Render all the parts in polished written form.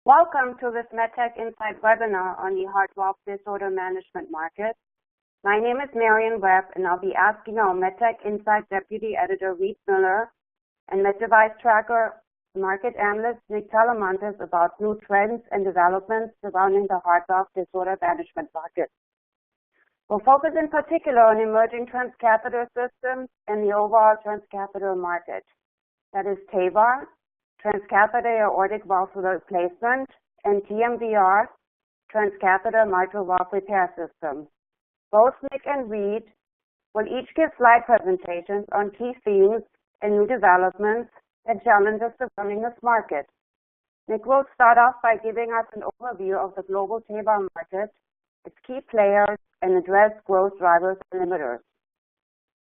Welcome to this Medtech Insight webinar on the heart valve disorder management market. My name is Marian Webb, and I'll be asking our Medtech Insight Deputy Editor Reed Miller and Med Device Tracker market analyst Nick Talamantes about new trends and developments surrounding the heart valve disorder management market. We'll focus in particular on emerging transcatheter systems and the overall transcatheter market. That is TAVR, transcatheter aortic valve replacement, and TMVR, transcatheter mitral valve repair system. Both Nick and Reed will each give slide presentations on key themes and new developments and challenges surrounding this market. Nick will start off by giving us an overview of the global TAVR market, its key players, and address growth drivers and limiters.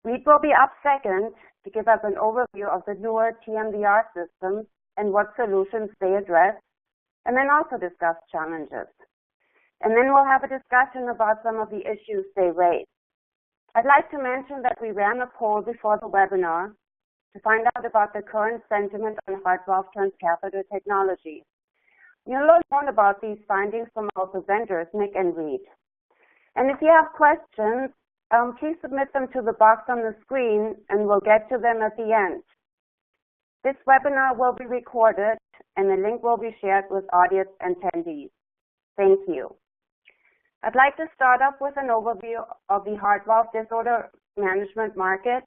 Reed will be up second to give us an overview of the newer TMVR systems and what solutions they address, and then also discuss challenges. And then we'll have a discussion about some of the issues they raise. I'd like to mention that we ran a poll before the webinar to find out about the current sentiment on heart valve transcatheter technology. You'll learn more about these findings from our presenters, Nick and Reed. And if you have questions, please submit them to the box on the screen, and we'll get to them at the end. This webinar will be recorded, and the link will be shared with audience attendees. Thank you. I'd like to start off with an overview of the heart valve disorder management market.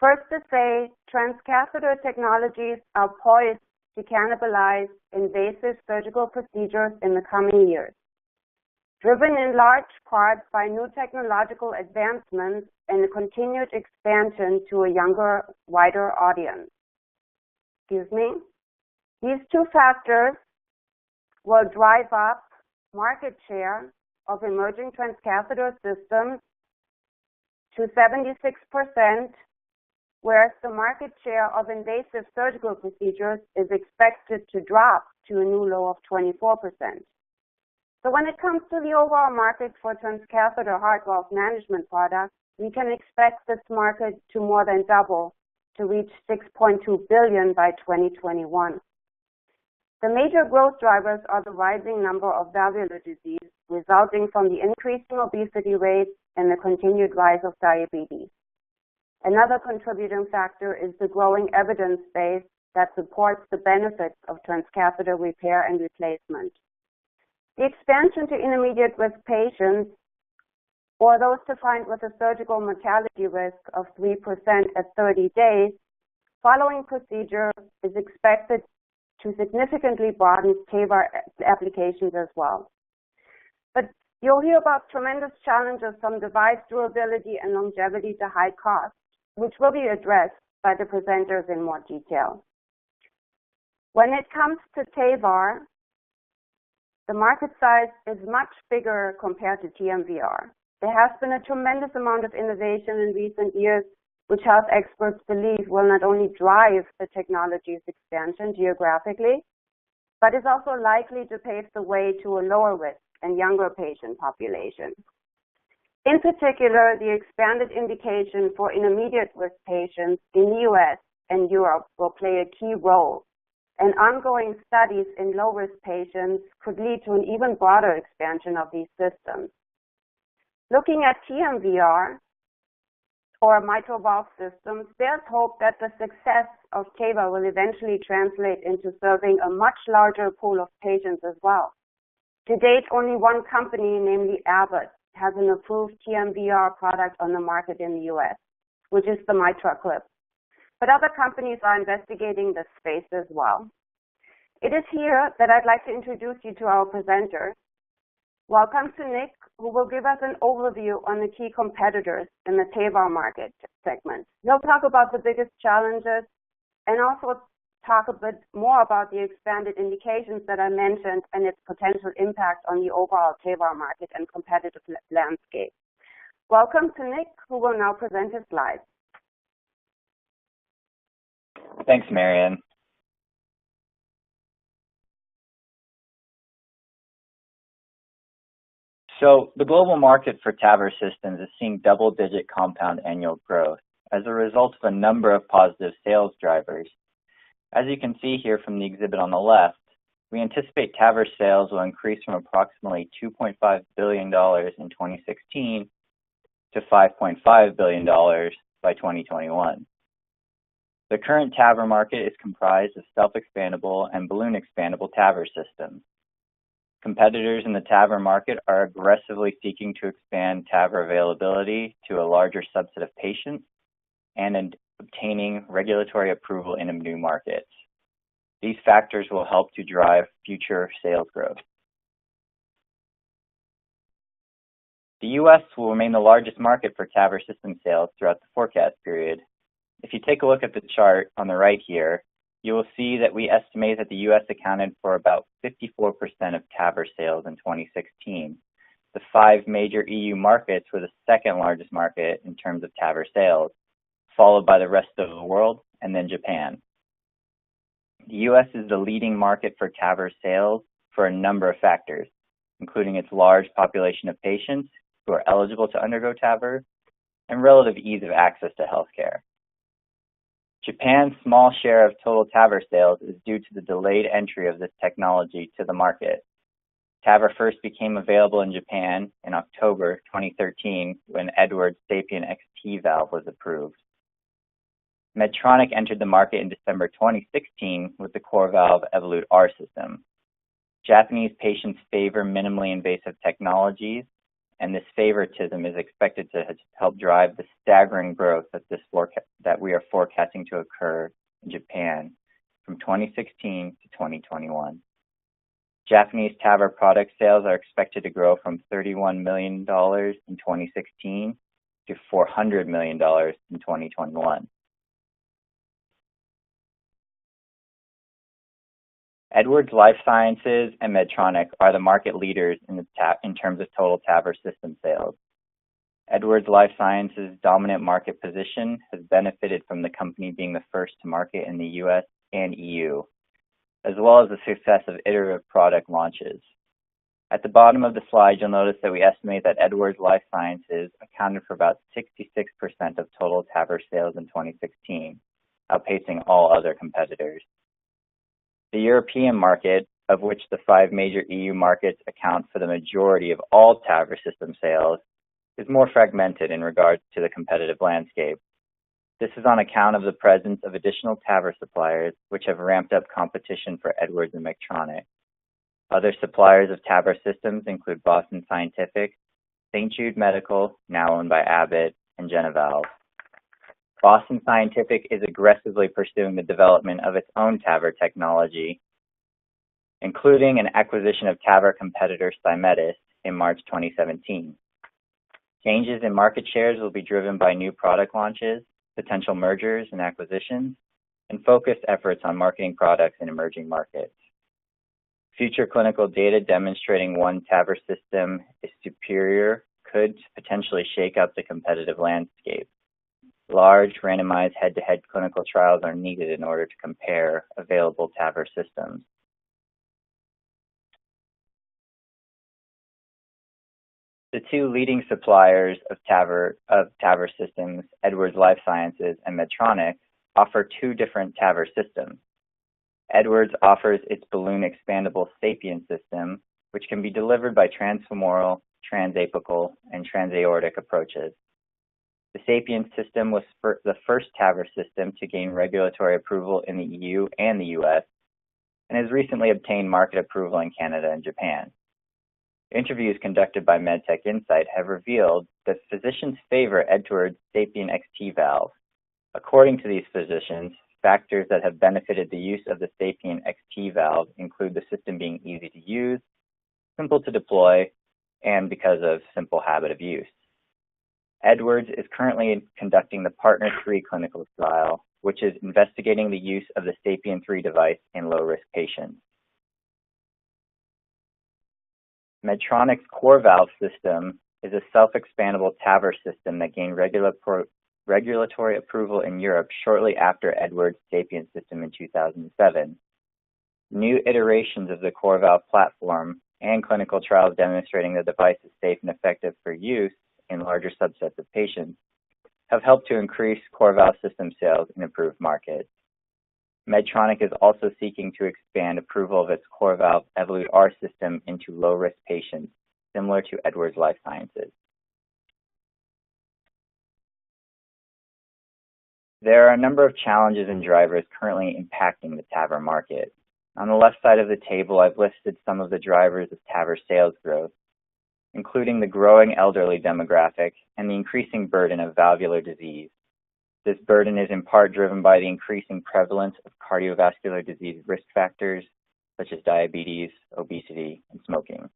First to say, transcatheter technologies are poised to cannibalize invasive surgical procedures in the coming years, driven in large part by new technological advancements and the continued expansion to a younger, wider audience. These two factors will drive up market share of emerging transcatheter systems to 76%, whereas the market share of invasive surgical procedures is expected to drop to a new low of 24%. So when it comes to the overall market for transcatheter heart valve management products, we can expect this market to more than double to reach $6.2 billion by 2021. The major growth drivers are the rising number of valvular disease resulting from the increasing obesity rates and the continued rise of diabetes. Another contributing factor is the growing evidence base that supports the benefits of transcatheter repair and replacement. The expansion to intermediate risk patients, or those defined with a surgical mortality risk of 3% at 30 days, following procedure is expected to significantly broaden TAVR applications as well. But you'll hear about tremendous challenges from device durability and longevity to high cost, which will be addressed by the presenters in more detail. When it comes to TAVR, the market size is much bigger compared to TMVR. There has been a tremendous amount of innovation in recent years, which health experts believe will not only drive the technology's expansion geographically, but is also likely to pave the way to a lower risk and younger patient population. In particular, the expanded indication for intermediate risk patients in the US and Europe will play a key role, and ongoing studies in low-risk patients could lead to an even broader expansion of these systems. Looking at TMVR, or mitral valve systems, there's hope that the success of TAVR will eventually translate into serving a much larger pool of patients as well. To date, only one company, namely Abbott, has an approved TMVR product on the market in the US, which is the Mitral clip. But other companies are investigating this space as well. It is here that I'd like to introduce you to our presenters. Welcome to Nick, who will give us an overview on the key competitors in the TAVR market segment. He'll talk about the biggest challenges and also talk a bit more about the expanded indications that I mentioned and its potential impact on the overall TAVR market and competitive landscape. Welcome to Nick, who will now present his slides. Thanks, Marian. So the global market for TAVR systems is seeing double-digit compound annual growth as a result of a number of positive sales drivers. As you can see here from the exhibit on the left, we anticipate TAVR sales will increase from approximately $2.5 billion in 2016 to $5.5 billion by 2021. The current TAVR market is comprised of self-expandable and balloon-expandable TAVR systems. Competitors in the TAVR market are aggressively seeking to expand TAVR availability to a larger subset of patients and obtaining regulatory approval in new markets. These factors will help to drive future sales growth. The U.S. will remain the largest market for TAVR system sales throughout the forecast period. If you take a look at the chart on the right here, you will see that we estimate that the U.S. accounted for about 54% of TAVR sales in 2016. The 5 major EU markets were the second largest market in terms of TAVR sales, followed by the rest of the world and then Japan. The U.S. is the leading market for TAVR sales for a number of factors, including its large population of patients who are eligible to undergo TAVR and relative ease of access to healthcare. Japan's small share of total TAVR sales is due to the delayed entry of this technology to the market. TAVR first became available in Japan in October 2013 when Edwards' Sapien XT valve was approved. Medtronic entered the market in December 2016 with the CoreValve Evolut R system. Japanese patients favor minimally invasive technologies, and this favoritism is expected to help drive the staggering growth that we are forecasting to occur in Japan from 2016 to 2021. Japanese TAVR product sales are expected to grow from $31 million in 2016 to $400 million in 2021. Edwards Lifesciences and Medtronic are the market leaders in terms of total TAVR system sales. Edwards Lifesciences' dominant market position has benefited from the company being the first to market in the US and EU, as well as the success of iterative product launches. At the bottom of the slide, you'll notice that we estimate that Edwards Lifesciences accounted for about 66% of total TAVR sales in 2016, outpacing all other competitors. The European market, of which the 5 major EU markets account for the majority of all TAVR system sales, is more fragmented in regards to the competitive landscape. This is on account of the presence of additional TAVR suppliers, which have ramped up competition for Edwards and Medtronic. Other suppliers of TAVR systems include Boston Scientific, St. Jude Medical, now owned by Abbott, and Genevalve. Boston Scientific is aggressively pursuing the development of its own TAVR technology, including an acquisition of TAVR competitor Symetis in March 2017. Changes in market shares will be driven by new product launches, potential mergers and acquisitions, and focused efforts on marketing products in emerging markets. Future clinical data demonstrating one TAVR system is superior could potentially shake up the competitive landscape. Large, randomized head-to-head clinical trials are needed in order to compare available TAVR systems. The 2 leading suppliers of TAVR systems, Edwards Lifesciences and Medtronic, offer 2 different TAVR systems. Edwards offers its balloon-expandable Sapien system, which can be delivered by transfemoral, transapical, and transaortic approaches. The Sapien system was the first TAVR system to gain regulatory approval in the EU and the US, and has recently obtained market approval in Canada and Japan. Interviews conducted by Medtech Insight have revealed that physicians favor Edwards' Sapien XT valve. According to these physicians, factors that have benefited the use of the Sapien XT valve include the system being easy to use, simple to deploy, and because of simple habit of use. Edwards is currently conducting the PARTNER 3 clinical trial, which is investigating the use of the Sapien 3 device in low-risk patients. Medtronic's CoreValve system is a self-expandable TAVR system that gained regulatory approval in Europe shortly after Edwards' Sapien system in 2007. New iterations of the CoreValve platform and clinical trials demonstrating the device is safe and effective for use in larger subsets of patients have helped to increase CoreValve system sales in improved markets. Medtronic is also seeking to expand approval of its core valve Evolute R system into low-risk patients, similar to Edwards Lifesciences. There are a number of challenges and drivers currently impacting the TAVR market. On the left side of the table, I've listed some of the drivers of TAVR sales growth, including the growing elderly demographic and the increasing burden of valvular disease. This burden is in part driven by the increasing prevalence of cardiovascular disease risk factors, such as diabetes, obesity, and smoking.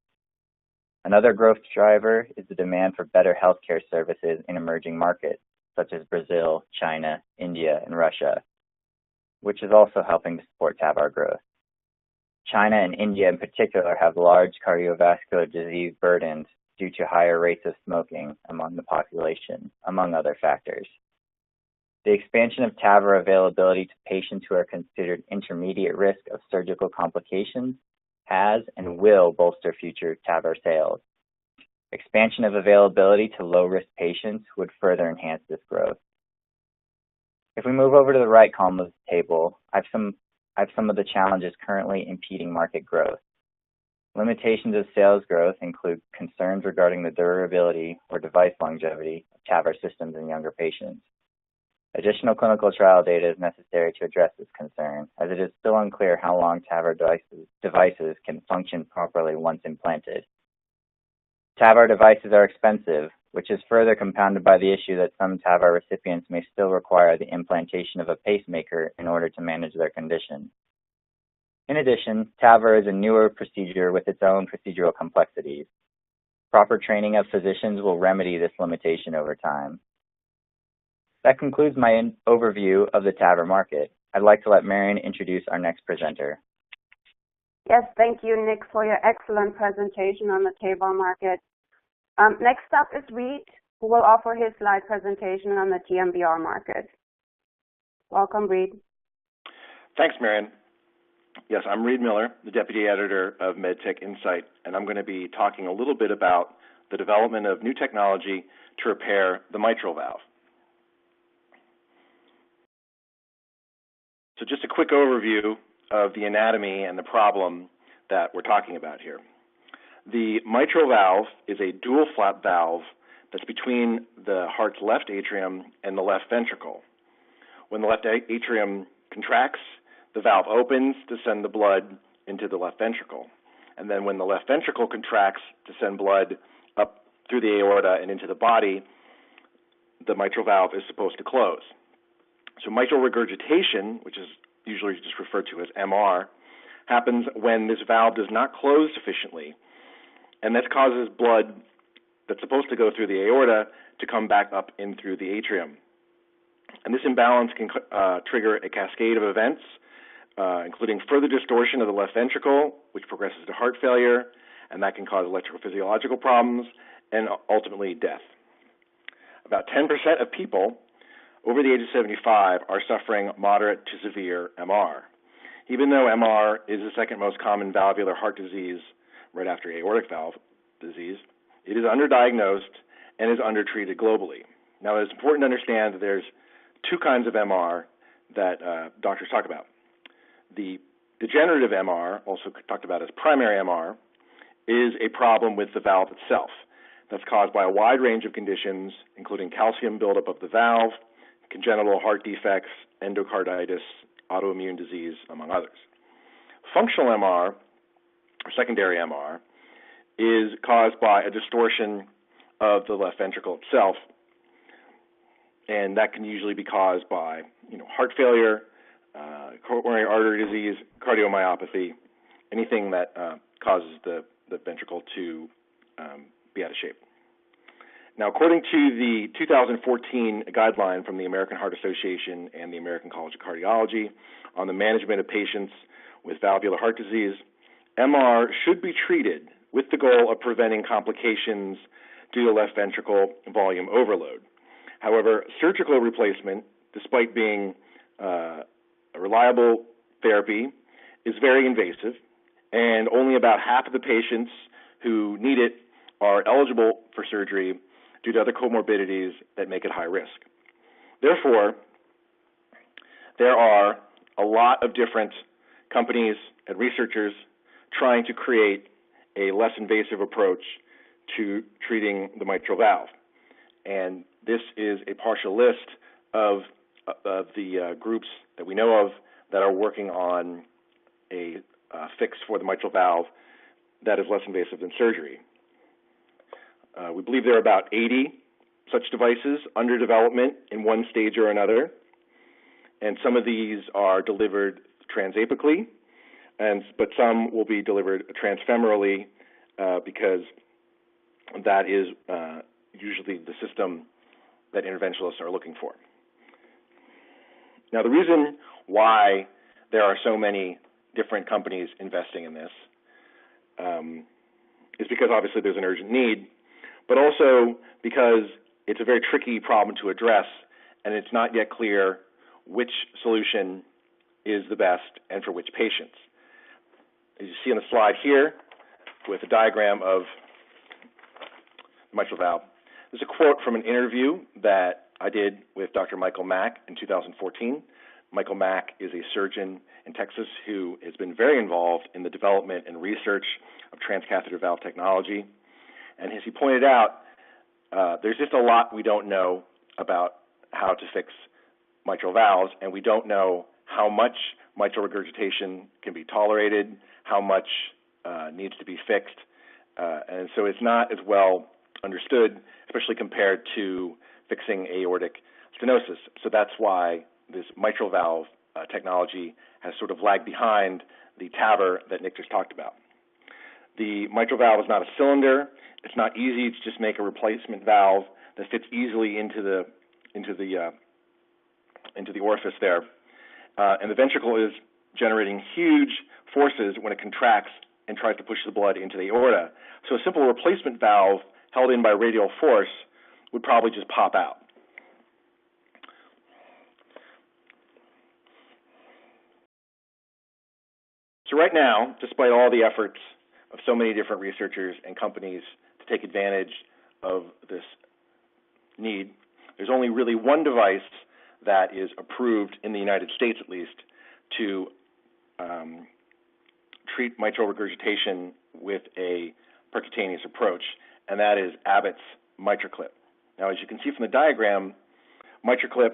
Another growth driver is the demand for better healthcare services in emerging markets, such as Brazil, China, India, and Russia, which is also helping to support TAVR growth. China and India in particular have large cardiovascular disease burdens due to higher rates of smoking among the population, among other factors. The expansion of TAVR availability to patients who are considered intermediate risk of surgical complications has and will bolster future TAVR sales. Expansion of availability to low-risk patients would further enhance this growth. If we move over to the right column of the table, I have some of the challenges currently impeding market growth. Limitations of sales growth include concerns regarding the durability or device longevity of TAVR systems in younger patients. Additional clinical trial data is necessary to address this concern, as it is still unclear how long TAVR devices can function properly once implanted. TAVR devices are expensive, which is further compounded by the issue that some TAVR recipients may still require the implantation of a pacemaker in order to manage their condition. In addition, TAVR is a newer procedure with its own procedural complexities. Proper training of physicians will remedy this limitation over time. That concludes my overview of the TAVR market. I'd like to let Marion introduce our next presenter. Yes, thank you, Nick, for your excellent presentation on the TAVR market. Next up is Reed, who will offer his slide presentation on the TMVR market. Welcome, Reed. Thanks, Marion. Yes, I'm Reed Miller, the Deputy Editor of Medtech Insight, and I'm going to be talking a little bit about the development of new technology to repair the mitral valve. So just a quick overview of the anatomy and the problem that we're talking about here. The mitral valve is a dual flap valve that's between the heart's left atrium and the left ventricle. When the left atrium contracts, the valve opens to send the blood into the left ventricle. And then when the left ventricle contracts to send blood up through the aorta and into the body, the mitral valve is supposed to close. So mitral regurgitation, which is usually just referred to as MR, happens when this valve does not close sufficiently, and this causes blood that's supposed to go through the aorta to come back up in through the atrium. And this imbalance can trigger a cascade of events, including further distortion of the left ventricle, which progresses to heart failure, and that can cause electrophysiological problems and ultimately death. About 10% of people over the age of 75 are suffering moderate to severe MR. Even though MR is the second most common valvular heart disease right after aortic valve disease, it is underdiagnosed and is undertreated globally. Now, it's important to understand that there's two kinds of MR that doctors talk about. The degenerative MR, also talked about as primary MR, is a problem with the valve itself that's caused by a wide range of conditions, including calcium buildup of the valve, congenital heart defects, endocarditis, autoimmune disease, among others. Functional MR, or secondary MR, is caused by a distortion of the left ventricle itself, and that can usually be caused by heart failure, coronary artery disease, cardiomyopathy, anything that causes the ventricle to be out of shape. Now, according to the 2014 guideline from the American Heart Association and the American College of Cardiology on the management of patients with valvular heart disease, MR should be treated with the goal of preventing complications due to left ventricle volume overload. However, surgical replacement, despite being a reliable therapy, is very invasive, and only about half of the patients who need it are eligible for surgery due to other comorbidities that make it high risk. Therefore, there are a lot of different companies and researchers trying to create a less invasive approach to treating the mitral valve. And this is a partial list of the groups that we know of that are working on a fix for the mitral valve that is less invasive than surgery. We believe there are about 80 such devices under development in one stage or another, and some of these are delivered transapically, but some will be delivered transfemorally because that is usually the system that interventionalists are looking for. Now, the reason why there are so many different companies investing in this is because obviously there's an urgent need, but also because it's a very tricky problem to address, and it's not yet clear which solution is the best and for which patients. As you see on the slide here with a diagram of the mitral valve, there's a quote from an interview that I did with Dr. Michael Mack in 2014. Michael Mack is a surgeon in Texas who has been very involved in the development and research of transcatheter valve technology. And as he pointed out, there's just a lot we don't know about how to fix mitral valves, and we don't know how much mitral regurgitation can be tolerated, how much needs to be fixed, and so it's not as well understood, especially compared to fixing aortic stenosis. So that's why this mitral valve technology has sort of lagged behind the TAVR that Nick just talked about. The mitral valve is not a cylinder. It's not easy to just make a replacement valve that fits easily into the orifice there. And the ventricle is generating huge forces when it contracts and tries to push the blood into the aorta. So a simple replacement valve held in by radial force would probably just pop out. So right now, despite all the efforts of so many different researchers and companies to take advantage of this need, there's only really one device that is approved in the United States, at least, to treat mitral regurgitation with a percutaneous approach, and that is Abbott's MitraClip. Now, as you can see from the diagram, MitraClip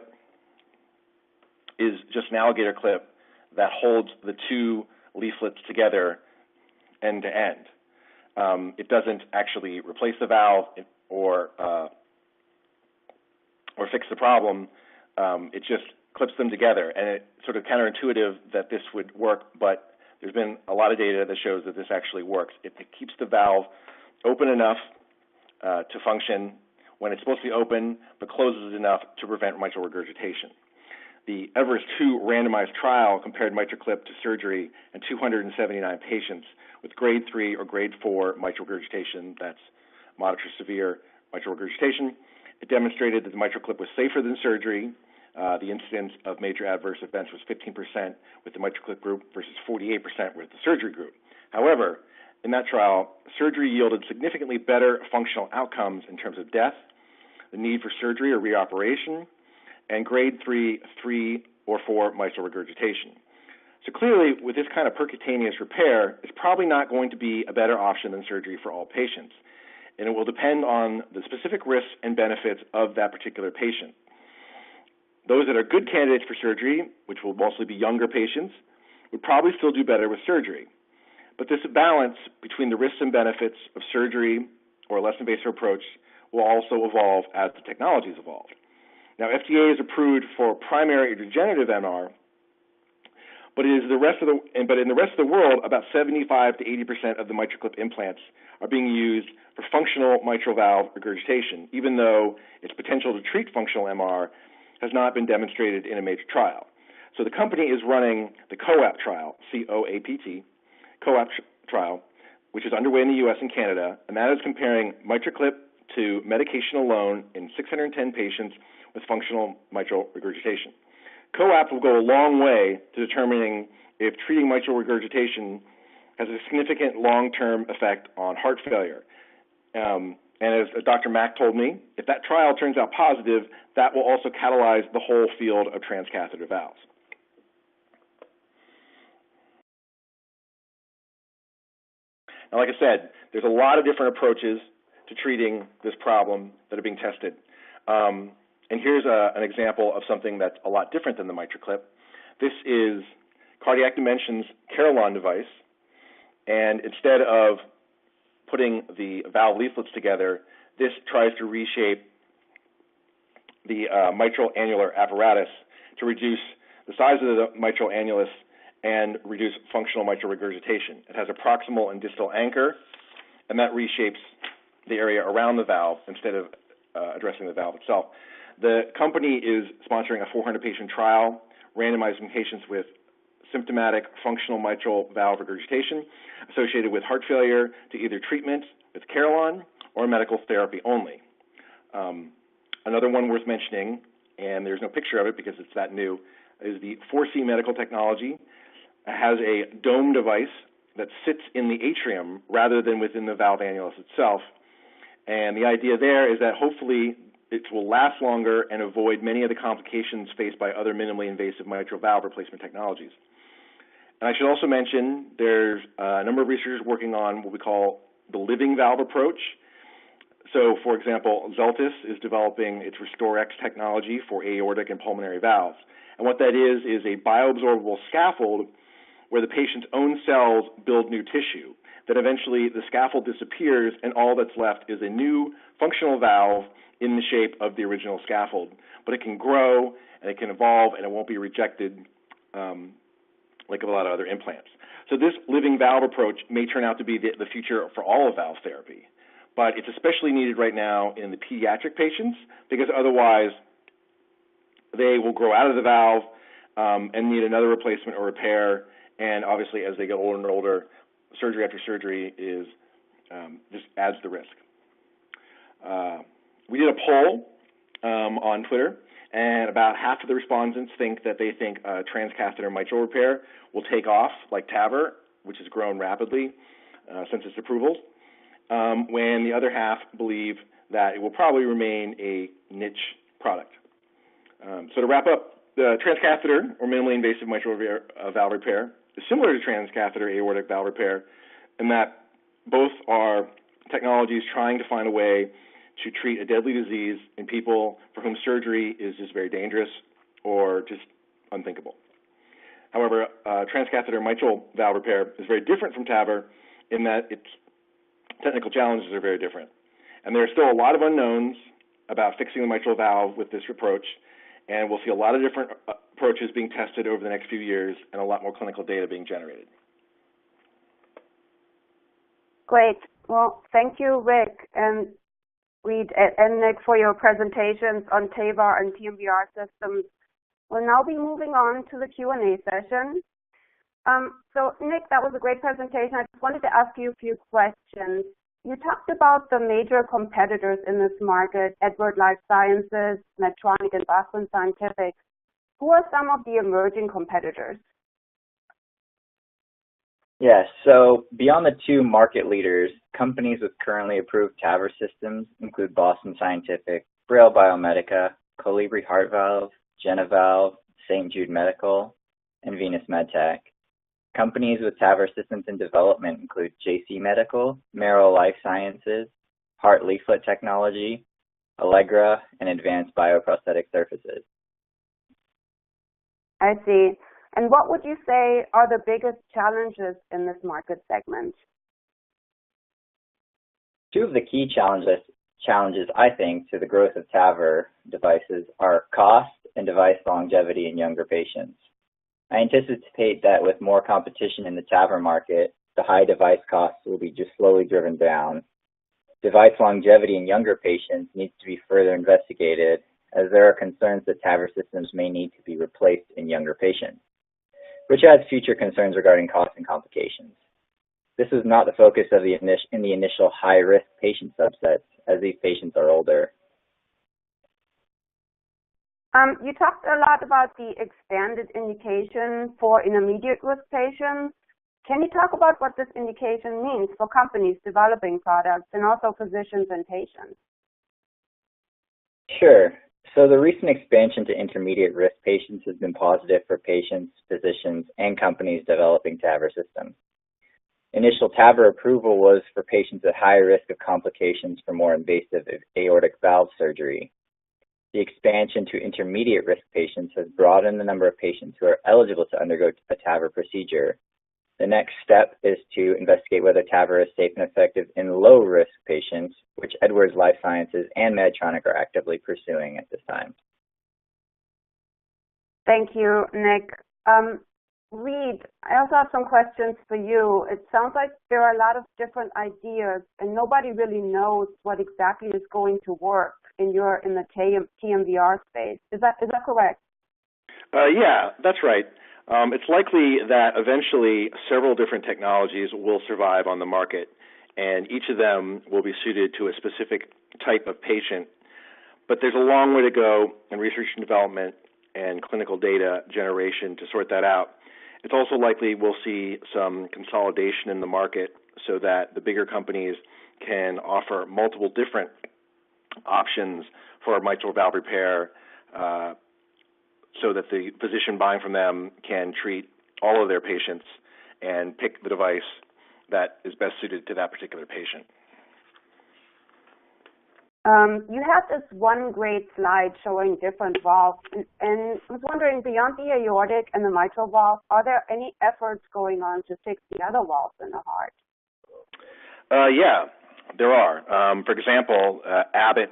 is just an alligator clip that holds the two leaflets together end to end. It doesn't actually replace the valve or fix the problem. It just clips them together, and it's sort of counterintuitive that this would work, but there's been a lot of data that shows that this actually works. It keeps the valve open enough to function when it's supposed to be open, but closes enough to prevent mitral regurgitation. The Everest II randomized trial compared MitraClip to surgery in 279 patients with grade 3 or grade 4 mitral regurgitation, that's moderate to severe mitral regurgitation. It demonstrated that the MitraClip was safer than surgery. The incidence of major adverse events was 15% with the MitraClip group versus 48% with the surgery group. However, in that trial, surgery yielded significantly better functional outcomes in terms of death, the need for surgery or reoperation, and grade 3, 3, or 4 mitral regurgitation. So clearly, with this kind of percutaneous repair, it's probably not going to be a better option than surgery for all patients, and it will depend on the specific risks and benefits of that particular patient. Those that are good candidates for surgery, which will mostly be younger patients, would probably still do better with surgery. But this balance between the risks and benefits of surgery or a less invasive approach will also evolve as the technologies evolve. Now, FDA is approved for primary degenerative MR, but in the rest of the world, about 75 to 80% of the MitraClip implants are being used for functional mitral valve regurgitation, even though its potential to treat functional MR has not been demonstrated in a major trial. So the company is running the COAPT trial, C-O-A-P-T, COAPT trial, which is underway in the U.S. and Canada, and that is comparing MitraClip to medication alone in 610 patients with functional mitral regurgitation. COAPT will go a long way to determining if treating mitral regurgitation has a significant long-term effect on heart failure. And as Dr. Mack told me, if that trial turns out positive, that will also catalyze the whole field of transcatheter valves. And like I said, there's a lot of different approaches to treating this problem that are being tested. And here's an example of something that's a lot different than the MitraClip. This is Cardiac Dimensions Carillon device, and instead of putting the valve leaflets together, this tries to reshape the mitral annular apparatus to reduce the size of the mitral annulus and reduce functional mitral regurgitation. It has a proximal and distal anchor, and that reshapes the area around the valve instead of addressing the valve itself. The company is sponsoring a 400-patient trial, randomizing patients with symptomatic functional mitral valve regurgitation associated with heart failure to either treatment with Carillon or medical therapy only. Another one worth mentioning, and there's no picture of it because it's that new, is the 4C Medical Technology. It has a dome device that sits in the atrium rather than within the valve annulus itself. And the idea there is that hopefully it will last longer and avoid many of the complications faced by other minimally invasive mitral valve replacement technologies. And I should also mention there's a number of researchers working on what we call the living valve approach. So, for example, Zeltis is developing its RestoreX technology for aortic and pulmonary valves. And what that is a bioabsorbable scaffold where the patient's own cells build new tissue. That eventually the scaffold disappears and all that's left is a new functional valve in the shape of the original scaffold. But it can grow and it can evolve and it won't be rejected like a lot of other implants. So this living valve approach may turn out to be the future for all of valve therapy. But it's especially needed right now in the pediatric patients because otherwise they will grow out of the valve and need another replacement or repair. And obviously, as they get older and older, surgery after surgery is just adds the risk. We did a poll on Twitter, and about half of the respondents think that they think transcatheter mitral repair will take off like TAVR, which has grown rapidly since its approval, when the other half believe that it will probably remain a niche product. So to wrap up, the transcatheter or minimally invasive mitral valve repair is similar to transcatheter aortic valve repair in that both are technologies trying to find a way to treat a deadly disease in people for whom surgery is just very dangerous or just unthinkable. However, transcatheter mitral valve repair is very different from TAVR in that its technical challenges are very different. And there are still a lot of unknowns about fixing the mitral valve with this approach, and we'll see a lot of different approaches being tested over the next few years and a lot more clinical data being generated. Great. Well, thank you, Rick and Reed and Nick, for your presentations on TAVR and TMVR systems. We'll now be moving on to the Q&A session. So, Nick, that was a great presentation. I just wanted to ask you a few questions. You talked about the major competitors in this market, Edwards Lifesciences, Medtronic, and Boston Scientific. Who are some of the emerging competitors? Yes, so beyond the two market leaders, companies with currently approved TAVR systems include Boston Scientific, Braille Biomedica, Colibri Heart Valve, JenaValve, St. Jude Medical, and Venus Medtech. Companies with TAVR systems in development include JC Medical, Merrill Life Sciences, Heart Leaflet Technology, Allegra, and Advanced Bioprosthetic Surfaces. I see. And what would you say are the biggest challenges in this market segment? Two of the key challenges, I think, to the growth of TAVR devices are cost and device longevity in younger patients. I anticipate that with more competition in the TAVR market, the high device costs will be just slowly driven down. Device longevity in younger patients needs to be further investigated, as there are concerns that TAVR systems may need to be replaced in younger patients, which adds future concerns regarding costs and complications. This was not the focus of the initial high-risk patient subsets, as these patients are older. You talked a lot about the expanded indication for intermediate-risk patients. Can you talk about what this indication means for companies developing products and also physicians and patients? Sure. So the recent expansion to intermediate-risk patients has been positive for patients, physicians, and companies developing TAVR systems. Initial TAVR approval was for patients at higher risk of complications for more invasive aortic valve surgery. The expansion to intermediate risk patients has broadened the number of patients who are eligible to undergo a TAVR procedure. The next step is to investigate whether TAVR is safe and effective in low-risk patients, which Edwards Lifesciences and Medtronic are actively pursuing at this time. Thank you, Nick. Reed, I also have some questions for you. It sounds like there are a lot of different ideas, and nobody really knows what exactly is going to work in the TMVR space. Is that correct? Yeah, that's right. It's likely that eventually several different technologies will survive on the market, and each of them will be suited to a specific type of patient. But there's a long way to go in research and development and clinical data generation to sort that out. It's also likely we'll see some consolidation in the market so that the bigger companies can offer multiple different options for mitral valve repair so that the physician buying from them can treat all of their patients and pick the device that is best suited to that particular patient. You have this one great slide showing different valves, and I was wondering, beyond the aortic and the mitral valve, are there any efforts going on to fix the other valves in the heart? Yeah, there are. For example, Abbott,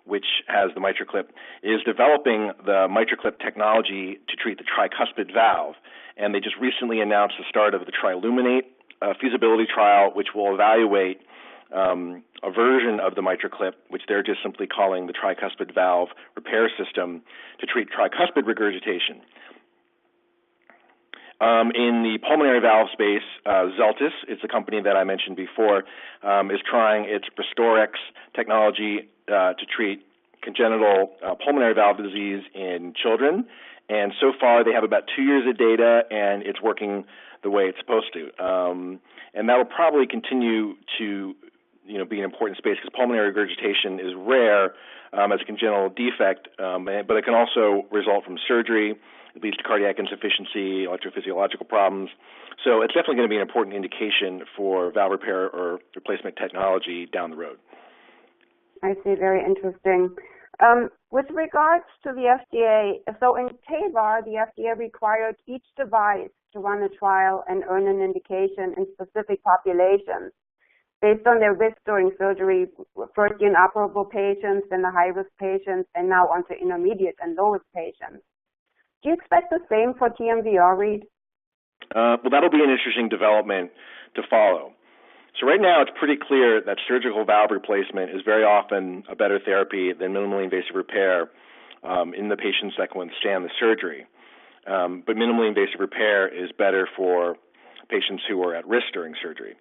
which has the MitraClip, is developing the MitraClip technology to treat the tricuspid valve, and they just recently announced the start of the TriLuminate feasibility trial, which will evaluate a version of the MitraClip, which they're just simply calling the tricuspid valve repair system, to treat tricuspid regurgitation. In the pulmonary valve space, Zeltis, it's a company that I mentioned before, is trying its Restorex technology to treat congenital pulmonary valve disease in children. And so far, they have about 2 years of data, and it's working the way it's supposed to. And that will probably continue to be an important space because pulmonary regurgitation is rare as a congenital defect, but it can also result from surgery. It leads to cardiac insufficiency, electrophysiological problems. So it's definitely going to be an important indication for valve repair or replacement technology down the road. I see. Very interesting. With regards to the FDA, so in TAVR, the FDA required each device to run a trial and earn an indication in specific populations based on their risk during surgery, first the inoperable patients, then the high-risk patients, and now onto intermediate and low-risk patients. Do you expect the same for TMVR, Reed? Well, that'll be an interesting development to follow. So right now, it's pretty clear that surgical valve replacement is very often a better therapy than minimally invasive repair in the patients that can withstand the surgery. But minimally invasive repair is better for patients who are at risk during surgery.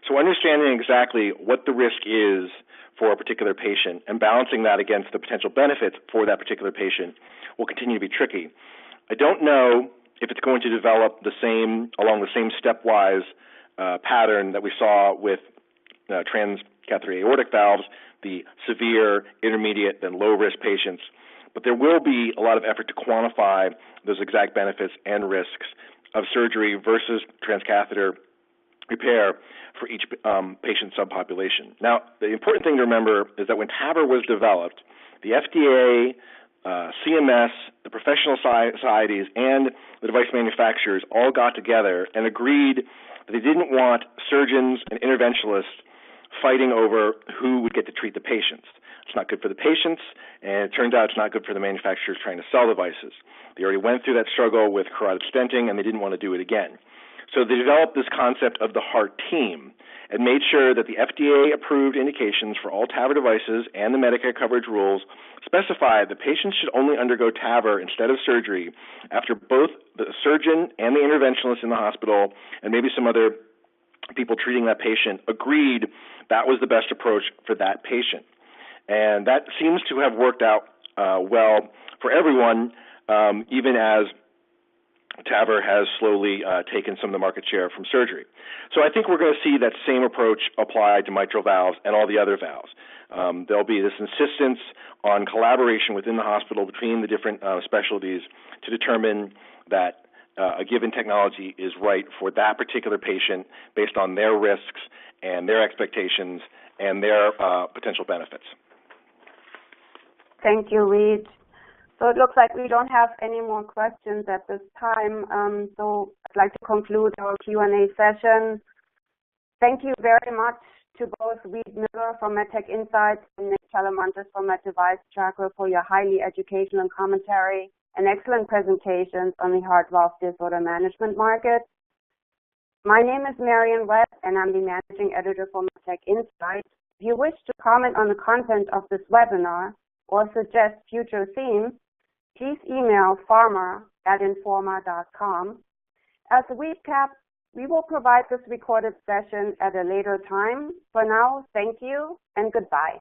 So understanding exactly what the risk is for a particular patient and balancing that against the potential benefits for that particular patient will continue to be tricky. I don't know if it's going to develop along the same stepwise pattern that we saw with transcatheter aortic valves, the severe, intermediate, then low-risk patients. But there will be a lot of effort to quantify those exact benefits and risks of surgery versus transcatheter repair for each patient subpopulation. Now, the important thing to remember is that when TAVR was developed, the FDA, CMS, the professional societies, and the device manufacturers all got together and agreed that they didn't want surgeons and interventionalists fighting over who would get to treat the patients. It's not good for the patients, and it turns out it's not good for the manufacturers trying to sell devices. They already went through that struggle with carotid stenting, and they didn't want to do it again. So they developed this concept of the heart team and made sure that the FDA-approved indications for all TAVR devices and the Medicare coverage rules specify that patients should only undergo TAVR instead of surgery after both the surgeon and the interventionalist in the hospital and maybe some other people treating that patient agreed that was the best approach for that patient. And that seems to have worked out well for everyone, even as TAVR has slowly taken some of the market share from surgery. So I think we're going to see that same approach applied to mitral valves and all the other valves. There'll be this insistence on collaboration within the hospital between the different specialties to determine that a given technology is right for that particular patient based on their risks and their expectations and their potential benefits. Thank you, Reed. So it looks like we don't have any more questions at this time. So I'd like to conclude our Q&A session. Thank you very much to both Reed Miller from Medtech Insights and Nick Chalamantis from Med Device Tracker for your highly educational commentary and excellent presentations on the heart valve disorder management market. My name is Marian Webb, and I'm the managing editor for Medtech Insights. If you wish to comment on the content of this webinar or suggest future themes, please email farmer@informa.com. As a recap, we will provide this recorded session at a later time. For now, thank you and goodbye.